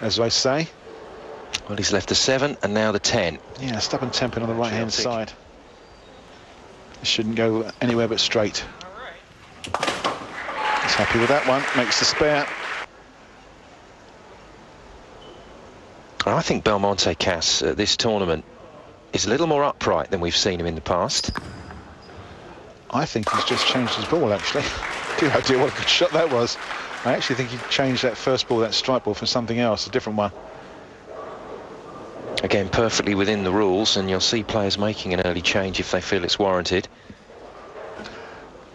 as I say. Well, he's left the 7 and now the 10. Yeah, stubborn tempo on the right-hand side. It shouldn't go anywhere but straight. He's happy with that one, makes the spare. I think Belmonte Cass at this tournament is a little more upright than we've seen him in the past. I think he's just changed his ball, actually. Oh dear, what a good shot that was. I actually think he changed that first ball, that strike ball, for something else, a different one. Again, perfectly within the rules, and you'll see players making an early change if they feel it's warranted.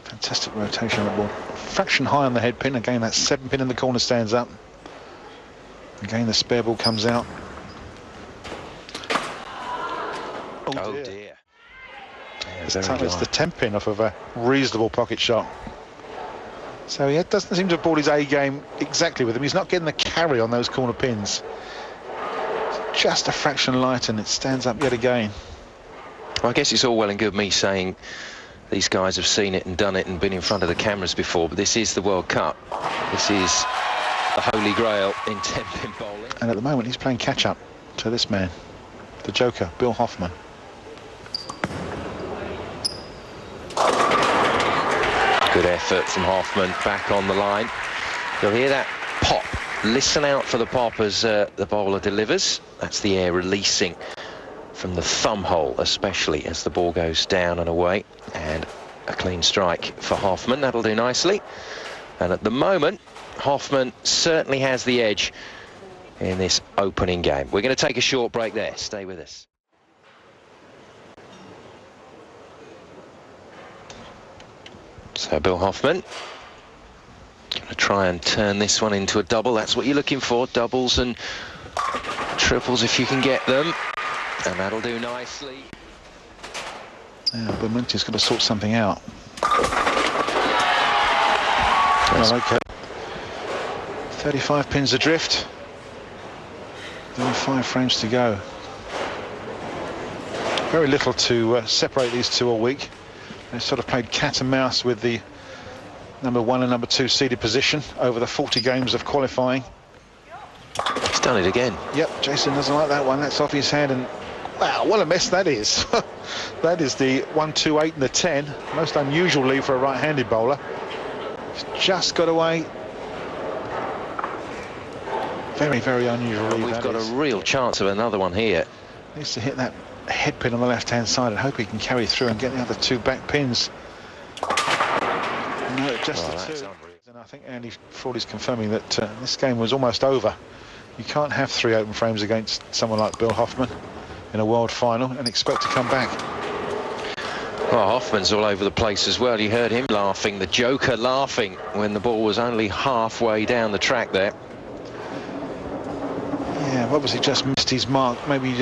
Fantastic rotation on the ball. Fraction high on the head pin. Again, that 7 pin in the corner stands up. Again, the spare ball comes out. Oh dear. This time it's the 10 pin off of a reasonable pocket shot. So he doesn't seem to have brought his A game exactly with him. He's not getting the carry on those corner pins. It's just a fraction light, and it stands up yet again. Well, I guess it's all well and good me saying these guys have seen it and done it and been in front of the cameras before, but this is the World Cup. This is the holy grail in 10-pin bowling. And at the moment, he's playing catch-up to this man, the Joker, Bill Hoffman. Good effort from Hoffman, back on the line. You'll hear that pop. Listen out for the pop as the bowler delivers. That's the air releasing from the thumb hole, especially as the ball goes down and away. And a clean strike for Hoffman. That'll do nicely. And at the moment, Hoffman certainly has the edge in this opening game. We're going to take a short break there. Stay with us. So Bill Hoffman going to try and turn this one into a double. That's what you're looking for, doubles and triples if you can get them, and that'll do nicely. Now Belmonte's got to sort something out. Well, okay. 35 pins adrift. Only 5 frames to go. Very little to separate these two all week. They sort of played cat and mouse with the number 1 and number 2 seeded position over the 40 games of qualifying. He's done it again. Yep, Jason doesn't like that one. That's off his hand, and wow, what a mess that is. That is the 1, 2, 8 and the 10. Most unusual lead for a right-handed bowler. He's just got away. Very, very unusual lead. We've got a real chance of another one here. Needs to hit that head pin on the left-hand side and hope he can carry through and get the other 2 back pins. No, just the 2. And I think Andy Frawley's confirming that this game was almost over. You can't have 3 open frames against someone like Bill Hoffman in a world final and expect to come back. Well, Hoffman's all over the place as well. You heard him laughing, the Joker laughing, when the ball was only halfway down the track there. Yeah, obviously just missed his mark. Maybe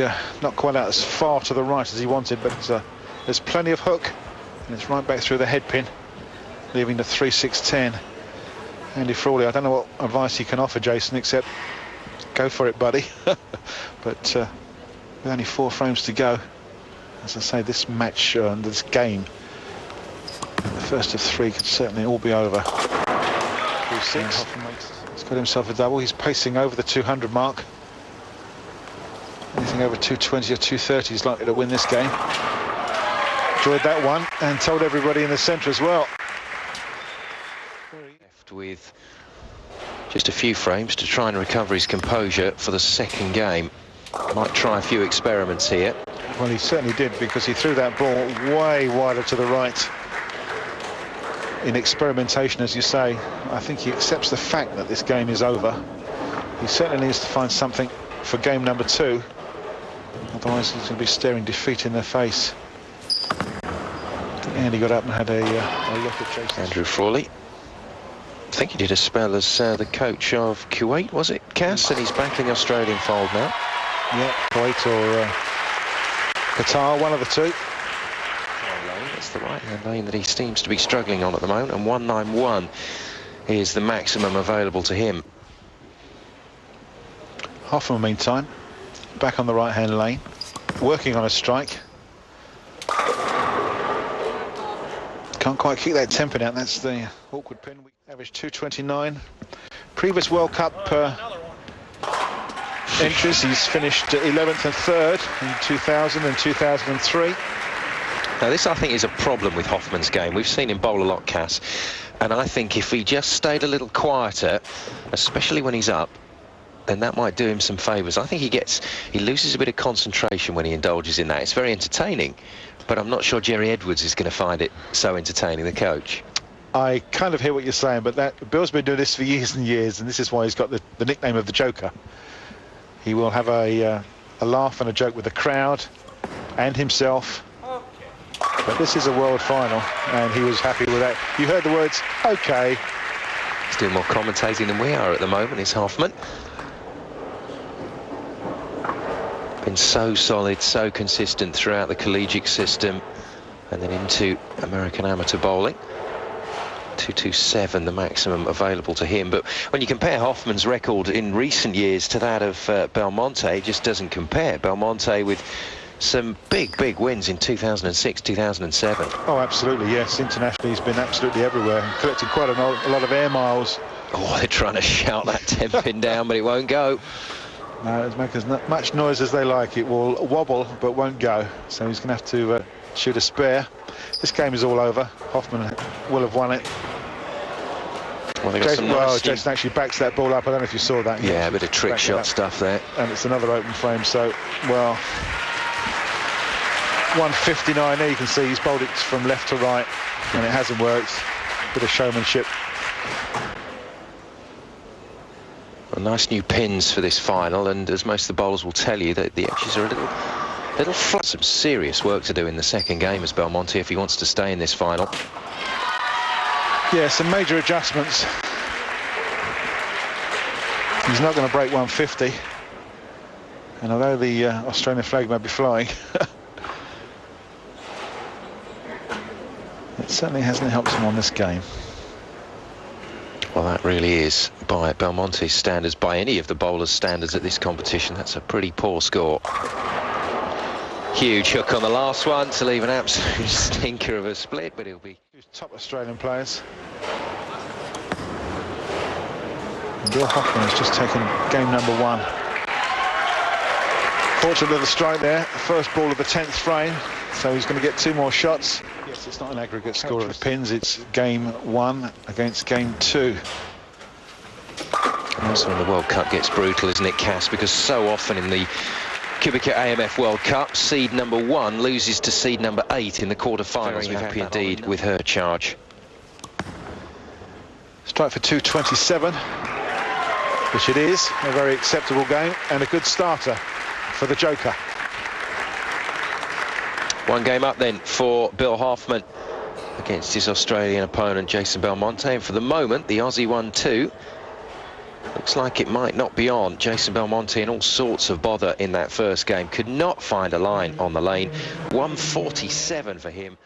not quite out as far to the right as he wanted, but there's plenty of hook, and it's right back through the head pin, leaving the 3, 6, 10. Andy Frawley, I don't know what advice he can offer Jason, except go for it, buddy. But with only 4 frames to go, as I say, this match, this game, the first of 3 could certainly all be over. 2, 6. He's got himself a double. He's pacing over the 200 mark. Anything over 220 or 230 is likely to win this game. Enjoyed that one and told everybody in the centre as well. Left with just a few frames to try and recover his composure for the second game. Might try a few experiments here. Well, he certainly did, because he threw that ball way wider to the right. In experimentation, as you say, I think he accepts the fact that this game is over. He certainly needs to find something for game number 2. Otherwise, he's going to be staring defeat in their face. And he got up and had a look at Jason. Andrew Frawley. I think he did a spell as the coach of Kuwait, was it, Cass? And he's back in the Australian fold now. Yeah, Kuwait or Qatar, one of the 2. That's the right-hand lane that he seems to be struggling on at the moment, and 191 is the maximum available to him. Hoffman, meantime, back on the right-hand lane, working on a strike. Can't quite kick that 10 pin out. That's the awkward pin. We averaged 229. Previous World Cup entries. He's finished 11th and 3rd in 2000 and 2003. Now this, I think, is a problem with Hoffman's game. We've seen him bowl a lot, Cass, and I think if he just stayed a little quieter, especially when he's up, then that might do him some favours. I think he loses a bit of concentration when he indulges in that. It's very entertaining, but I'm not sure Jerry Edwards is going to find it so entertaining, the coach. I kind of hear what you're saying, but Bill's been doing this for years and years, and this is why he's got the nickname of the Joker. He will have a laugh and a joke with the crowd and himself. But this is a world final, and he was happy with that. You heard the words, OK. He's doing more commentating than we are at the moment, is Hoffman. Been so solid, so consistent throughout the collegiate system, and then into American amateur bowling. 227, the maximum available to him. But when you compare Hoffman's record in recent years to that of Belmonte, it just doesn't compare. Belmonte with some big wins in 2006, 2007. Oh, absolutely, yes. Internationally, he's been absolutely everywhere. He collected quite a lot of air miles. Oh, they're trying to shout that 10-pin down, but it won't go. No, it'll make as much noise as they like. It will wobble, but won't go. So he's going to have to shoot a spare. This game is all over. Hoffman will have won it. Well, Jason actually backs that ball up. I don't know if you saw that. Yeah, a bit of trick shot stuff there. And it's another open frame, so, well, 159 there, you can see he's bowled it from left to right, and it hasn't worked. Bit of showmanship. Well, nice new pins for this final, and as most of the bowlers will tell you, that the edges are a little flat. Some serious work to do in the second game as Belmonte if he wants to stay in this final. Yeah, some major adjustments. He's not going to break 150, and although the Australian flag may be flying, it certainly hasn't helped him on this game. Well, that really is, by Belmonte's standards, by any of the bowlers' standards at this competition, that's a pretty poor score. Huge hook on the last one to leave an absolute stinker of a split, but he'll be... Top Australian players. And Bill Hoffman has just taken game number 1. Fortunate little strike there, first ball of the 10th frame, so he's going to get 2 more shots. Yes, it's not an aggregate score of the pins, it's game 1 against game 2. Also when the World Cup gets brutal, isn't it, Cass? Because so often in the Cubica AMF World Cup, seed number 1 loses to seed number 8 in the quarter-finals. Very happy indeed with her charge. Strike for 227, which it is. A very acceptable game and a good starter for the Joker. One game up then for Bill Hoffman against his Australian opponent Jason Belmonte, and for the moment the Aussie 1-2 looks like it might not be on. Jason Belmonte in all sorts of bother in that first game, could not find a line on the lane. 147 for him.